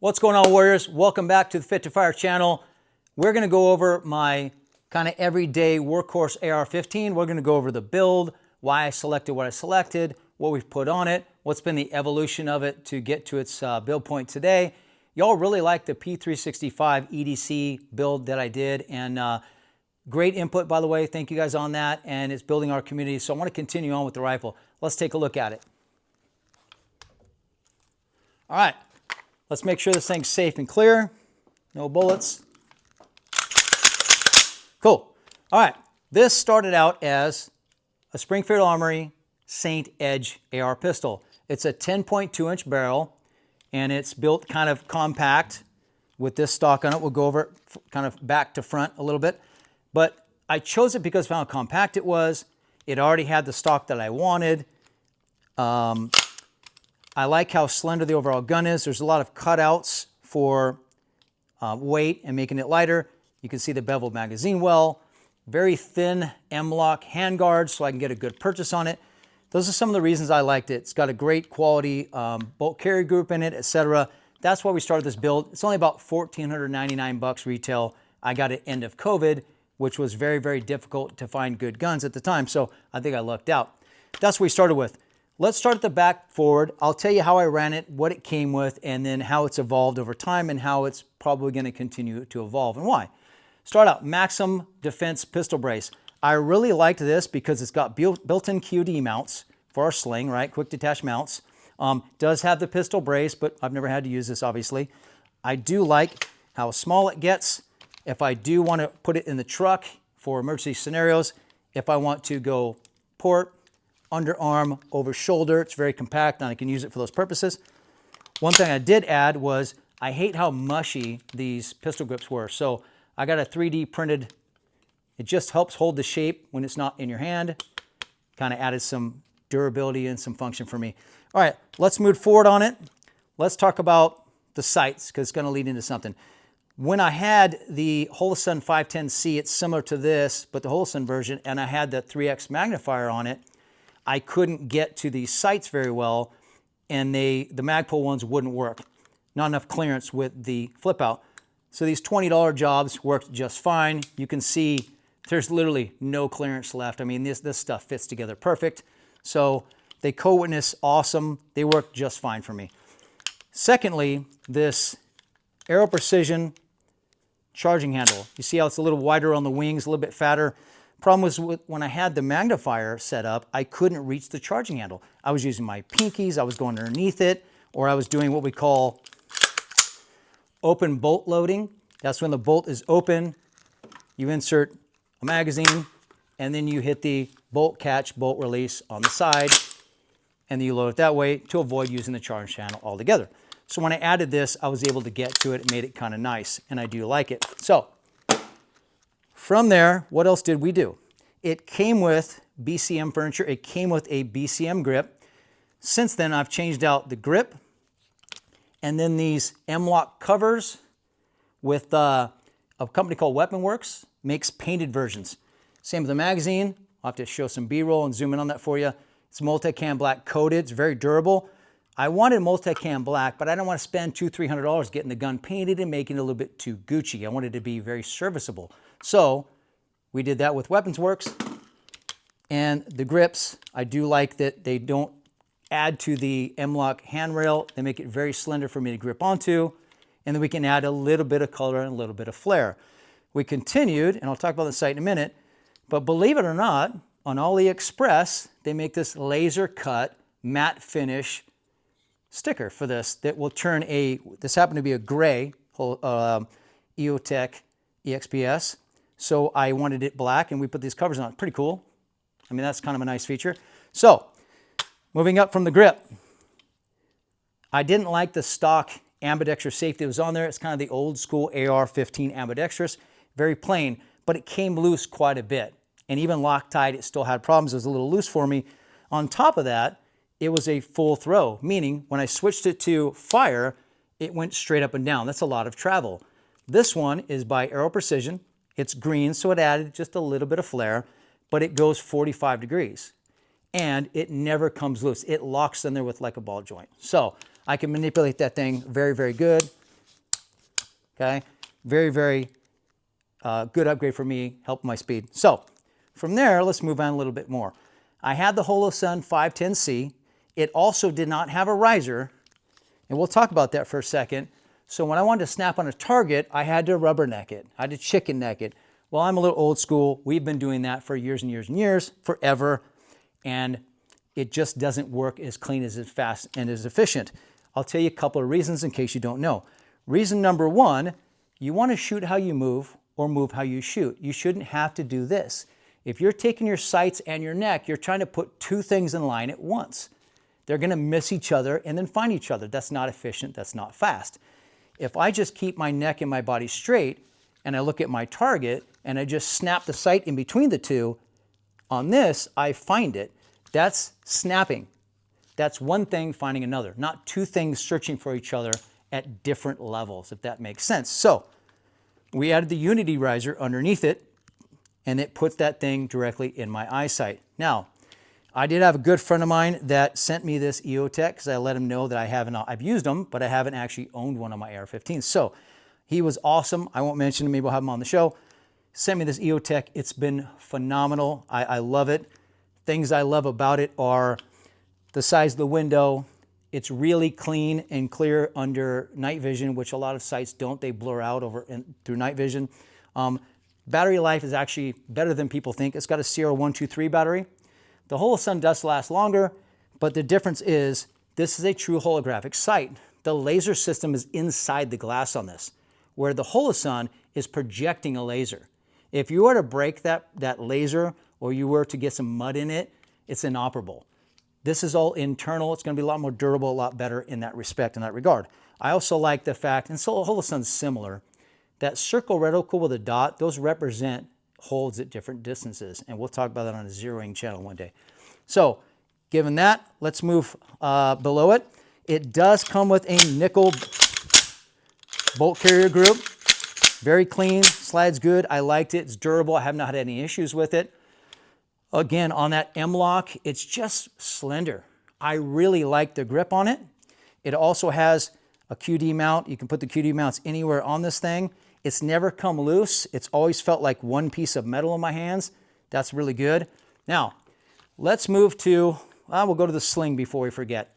What's going on, warriors? Welcome back to the Fit2Fire channel. We're going to go over my kind of everyday workhorse AR-15. We're going to go over the build, why I selected what I selected, what we've put on it, what's been the evolution of it to get to its build point today. Y'all really like the P365 EDC build that I did, and great input, by the way. Thank you guys on that, and it's building our community. So I want to continue on with the rifle. Let's take a look at it. All right. Let's make sure this thing's safe and clear. No bullets. Cool. All right. This started out as a Springfield Armory Saint Edge AR pistol. It's a 10.2-inch barrel, and it's built kind of compact with this stock on it. We'll go over it kind of back to front a little bit. But I chose it because of how compact it was. It already had the stock that I wanted. I like how slender the overall gun is. There's a lot of cutouts for weight and making it lighter. You can see the beveled magazine well. Very thin M-lock handguards so I can get a good purchase on it. Those are some of the reasons I liked it. It's got a great quality bolt carry group in it, etc. That's why we started this build. It's only about $1,499 retail. I got it end of COVID, which was very, very difficult to find good guns at the time. So I think I lucked out. That's what we started with. Let's start at the back forward. I'll tell you how I ran it, what it came with, and then how it's evolved over time and how it's probably going to continue to evolve and why. Start out, Mxim Defense Pistol Brace. I really liked this because it's got built-in QD mounts for our sling, right? Quick detach mounts. Does have the pistol brace, but I've never had to use this, obviously. I do like how small it gets. If I do want to put it in the truck for emergency scenarios, if I want to go port, underarm, over shoulder, it's very compact and I can use it for those purposes. One thing I did add was I hate how mushy these pistol grips were. So I got a 3D printed, it just helps hold the shape when it's not in your hand. Kind of added some durability and some function for me. All right, let's move forward on it. Let's talk about the sights because it's going to lead into something. When I had the Holosun 510C, it's similar to this, but the Holosun version, and I had the 3X magnifier on it, I couldn't get to these sights very well, and the Magpul ones wouldn't work. Not enough clearance with the flip out. So these $20 jobs worked just fine. You can see there's literally no clearance left. I mean, this stuff fits together perfect. So they co-witness awesome. They work just fine for me. Secondly, this Aero Precision charging handle. You see how it's a little wider on the wings, a little bit fatter. Problem was when I had the magnifier set up, I couldn't reach the charging handle. I was using my pinkies, I was going underneath it, or I was doing what we call open bolt loading. That's when the bolt is open, you insert a magazine, and then you hit the bolt catch, bolt release on the side, and then you load it that way to avoid using the charge channel altogether. So when I added this, I was able to get to it. It made it kind of nice, and I do like it. So from there, what else did we do? It came with BCM furniture. It came with a BCM grip. Since then, I've changed out the grip and then these M-lock covers with a company called Weapon Works, makes painted versions. Same with the magazine. I'll have to show some B-roll and zoom in on that for you. It's Multicam black coated. It's very durable. I wanted Multicam black, but I don't want to spend $200–300 getting the gun painted and making it a little bit too Gucci. I wanted it to be very serviceable. So we did that with Weapons Works. And the grips, I do like that they don't add to the M-lock handrail. They make it very slender for me to grip onto. And then we can add a little bit of color and a little bit of flair. We continued, and I'll talk about the sight in a minute, but believe it or not, on AliExpress, they make this laser cut matte finish sticker for this that will turn this happened to be a gray Eotech EXPS. So I wanted it black, and we put these covers on it. Pretty cool. I mean, that's kind of a nice feature. So moving up from the grip, I didn't like the stock ambidextrous safety that was on there. It's kind of the old school AR-15 ambidextrous, very plain, but it came loose quite a bit. And even Loctite, it still had problems. It was a little loose for me. On top of that, it was a full throw, meaning when I switched it to fire, it went straight up and down. That's a lot of travel. This one is by Aero Precision. It's green, so it added just a little bit of flare, but it goes 45 degrees. And it never comes loose. It locks in there with like a ball joint. So I can manipulate that thing very, very good. okay? Very, very good upgrade for me, helped my speed. So from there, let's move on a little bit more. I had the Holosun 510C. It also did not have a riser, and we'll talk about that for a second. So when I wanted to snap on a target, I had to rubberneck it. I had to chicken neck it. Well, I'm a little old school. We've been doing that for years and years and years, forever, and it just doesn't work as clean, as fast, and as efficient. I'll tell you a couple of reasons in case you don't know. Reason number one, you want to shoot how you move or move how you shoot. You shouldn't have to do this. If you're taking your sights and your neck, you're trying to put two things in line at once. They're going to miss each other and then find each other. That's not efficient. That's not fast. If I just keep my neck and my body straight and I look at my target and I just snap the sight in between the two, on this, I find it. That's snapping. That's one thing finding another, not two things searching for each other at different levels, if that makes sense. So we added the Unity riser underneath it, and it puts that thing directly in my eyesight. Now, I did have a good friend of mine that sent me this Eotech because I let him know that I've used them, but I haven't actually owned one of my AR-15s. So he was awesome. I won't mention him, maybe we'll have him on the show. Sent me this Eotech. It's been phenomenal. I love it. Things I love about it are the size of the window. It's really clean and clear under night vision, which a lot of sites don't. They blur out through night vision. Battery life is actually better than people think. It's got a CR123 battery. The Holosun does last longer, but the difference is this is a true holographic sight. The laser system is inside the glass on this, where the Holosun is projecting a laser. If you were to break that laser or you were to get some mud in it, it's inoperable. This is all internal. It's going to be a lot more durable, a lot better in that respect, in that regard. I also like the fact, and so Holosun's similar, that circle reticle with a dot, those represent holds at different distances. And we'll talk about that on a zeroing channel one day. So given that, let's move below it. It does come with a nickel bolt carrier group. Very clean, slides good. I liked it. It's durable. I have not had any issues with it. Again, on that M-lock, it's just slender. I really like the grip on it. It also has a QD mount. You can put the QD mounts anywhere on this thing. It's never come loose. It's always felt like one piece of metal in my hands. That's really good. Now, let's move to, we'll go to the Sling before we forget.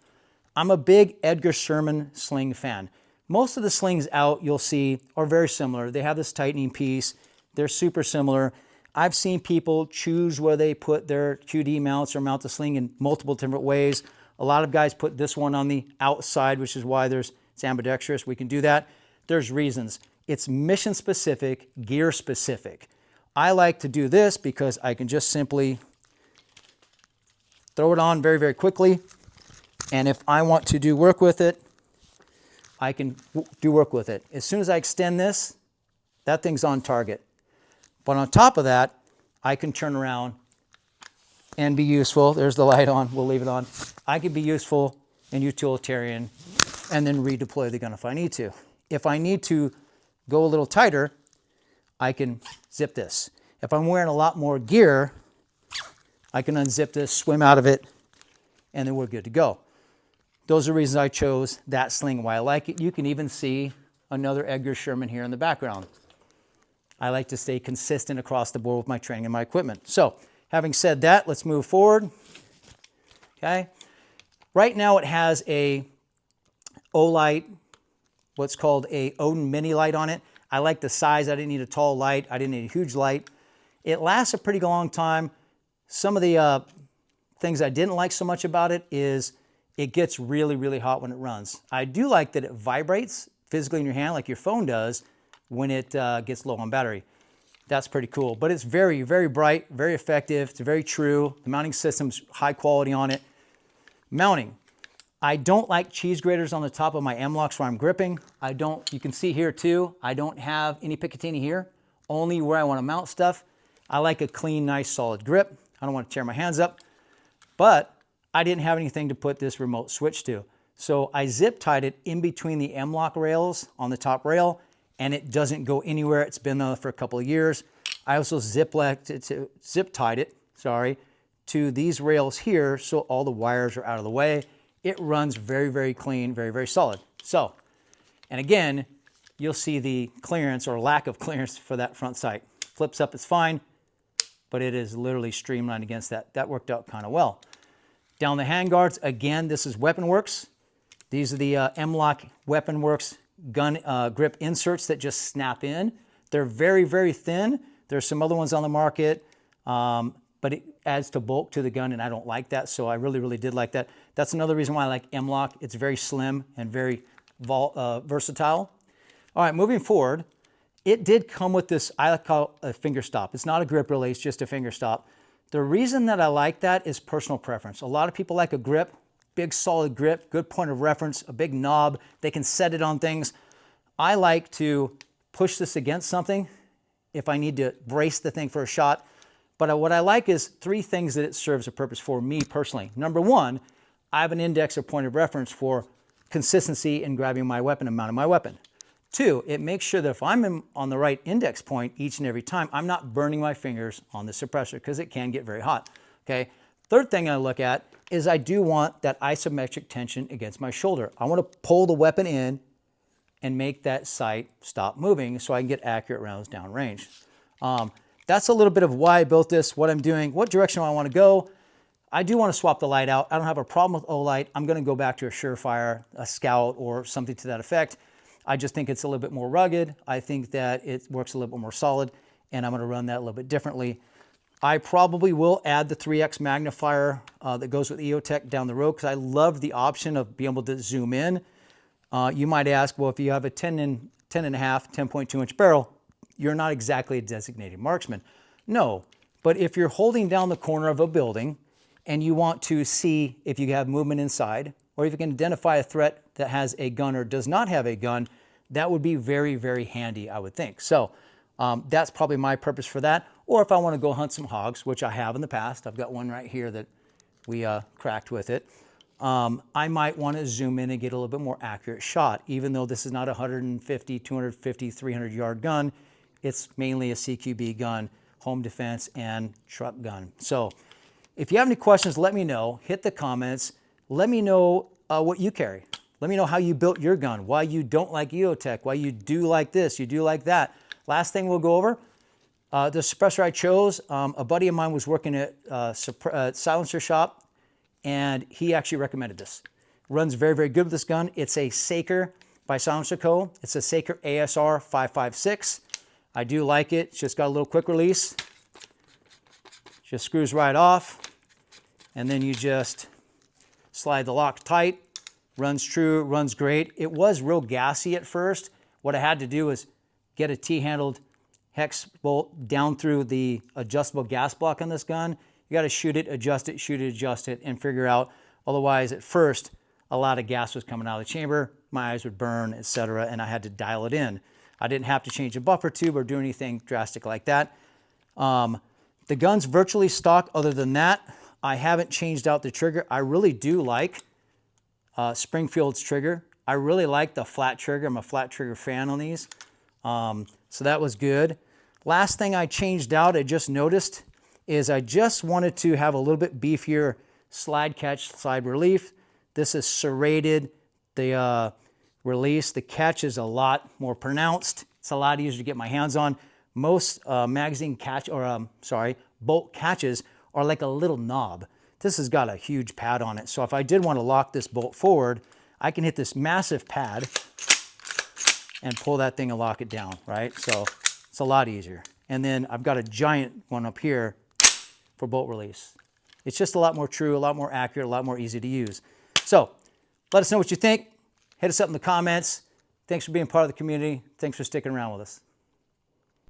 I'm a big Edgar Sherman Sling fan. Most of the slings out you'll see are very similar. They have this tightening piece. They're super similar. I've seen people choose where they put their QD mounts or mount the sling in multiple different ways. A lot of guys put this one on the outside, which is why it's ambidextrous. We can do that. There's reasons. It's mission specific, gear specific. I like to do this because I can just simply throw it on very, very quickly. And if I want to do work with it, I can do work with it. As soon as I extend this, that thing's on target. But on top of that, I can turn around and be useful. There's the light on. We'll leave it on. I can be useful and utilitarian and then redeploy the gun if I need to. If I need to go a little tighter, I can zip this. If I'm wearing a lot more gear, I can unzip this, swim out of it, and then we're good to go. Those are the reasons I chose that sling, why I like it. You can even see another Edgar Sherman here in the background. I like to stay consistent across the board with my training and my equipment. So, having said that, let's move forward. Okay. Right now it has a Olight, what's called a Odin mini light on it. I like the size. I didn't need a tall light. I didn't need a huge light. It lasts a pretty long time. Some of the things I didn't like so much about it is it gets really, really hot when it runs. I do like that it vibrates physically in your hand like your phone does when it gets low on battery. That's pretty cool. But it's very, very bright, very effective. It's very true. The mounting system's high quality on it. Mounting. I don't like cheese graters on the top of my M-locks where I'm gripping. You can see here too, I don't have any Picatinny here, only where I want to mount stuff. I like a clean, nice, solid grip. I don't want to tear my hands up. But I didn't have anything to put this remote switch to. So I zip tied it in between the M-lock rails on the top rail, and it doesn't go anywhere. It's been there for a couple of years. I also zip tied it to these rails here so all the wires are out of the way. It runs very, very clean, very, very solid. So, and again, you'll see the clearance or lack of clearance for that front sight. Flips up, it's fine, but it is literally streamlined against that. That worked out kind of well. Down the handguards, again, this is Weapon Works. These are the M-Lock Weapon Works gun grip inserts that just snap in. They're very, very thin. There's some other ones on the market, but it adds to bulk to the gun, and I don't like that, so I really, really did like that. That's another reason why I like M-Lock. It's very slim and very versatile. All right, moving forward, it did come with this, I call a finger stop. It's not a grip release, just a finger stop. The reason that I like that is personal preference. A lot of people like a grip, big solid grip, good point of reference, a big knob. They can set it on things. I like to push this against something if I need to brace the thing for a shot. But what I like is three things that it serves a purpose for me personally. Number one, I have an index or point of reference for consistency in grabbing my weapon and mounting my weapon. Two, it makes sure that if I'm on the right index point each and every time, I'm not burning my fingers on the suppressor because it can get very hot, okay? Third thing I look at is I do want that isometric tension against my shoulder. I want to pull the weapon in and make that sight stop moving so I can get accurate rounds downrange. That's a little bit of why I built this, what I'm doing, what direction I want to go. I do want to swap the light out. I don't have a problem with Olight. I'm going to go back to a Surefire, a Scout, or something to that effect. I just think it's a little bit more rugged. I think that it works a little bit more solid, and I'm going to run that a little bit differently. I probably will add the 3x magnifier that goes with Eotech down the road because I love the option of being able to zoom in. You might ask, well, if you have a 10.5 inch barrel, you're not exactly a designated marksman. No, but if you're holding down the corner of a building and you want to see if you have movement inside, or if you can identify a threat that has a gun or does not have a gun, that would be very, very handy, I would think. So that's probably my purpose for that. Or if I want to go hunt some hogs, which I have in the past, I've got one right here that we cracked with it. I might want to zoom in and get a little bit more accurate shot. Even though this is not a 150, 250, 300 yard gun, it's mainly a CQB gun, home defense, and truck gun. So if you have any questions, let me know. Hit the comments. Let me know what you carry. Let me know how you built your gun, why you don't like Eotech, why you do like this, you do like that. Last thing we'll go over, the suppressor I chose, a buddy of mine was working at Silencer Shop, and he actually recommended this. Runs very, very good with this gun. It's a Saker by SilencerCo. It's a Saker ASR 556. I do like it. It's just got a little quick release. Just screws right off, and then you just slide the lock tight. Runs true, runs great. It was real gassy at first. What I had to do was get a T-handled hex bolt down through the adjustable gas block on this gun. You got to shoot it, adjust it, and figure out. Otherwise, at first, a lot of gas was coming out of the chamber. My eyes would burn, etc., and I had to dial it in. I didn't have to change a buffer tube or do anything drastic like that. The gun's virtually stock. Other than that, I haven't changed out the trigger. I really do like Springfield's trigger. I really like the flat trigger. I'm a flat trigger fan on these. So that was good. Last thing I changed out, I just noticed, is I just wanted to have a little bit beefier slide catch, slide relief. This is serrated. The release, the catch is a lot more pronounced. It's a lot easier to get my hands on. Most magazine catch, or bolt catches are like a little knob. This has got a huge pad on it. So if I did want to lock this bolt forward, I can hit this massive pad and pull that thing and lock it down, right? So it's a lot easier. And then I've got a giant one up here for bolt release. It's just a lot more true, a lot more accurate, a lot more easy to use. So let us know what you think. Hit us up in the comments. Thanks for being part of the community. Thanks for sticking around with us.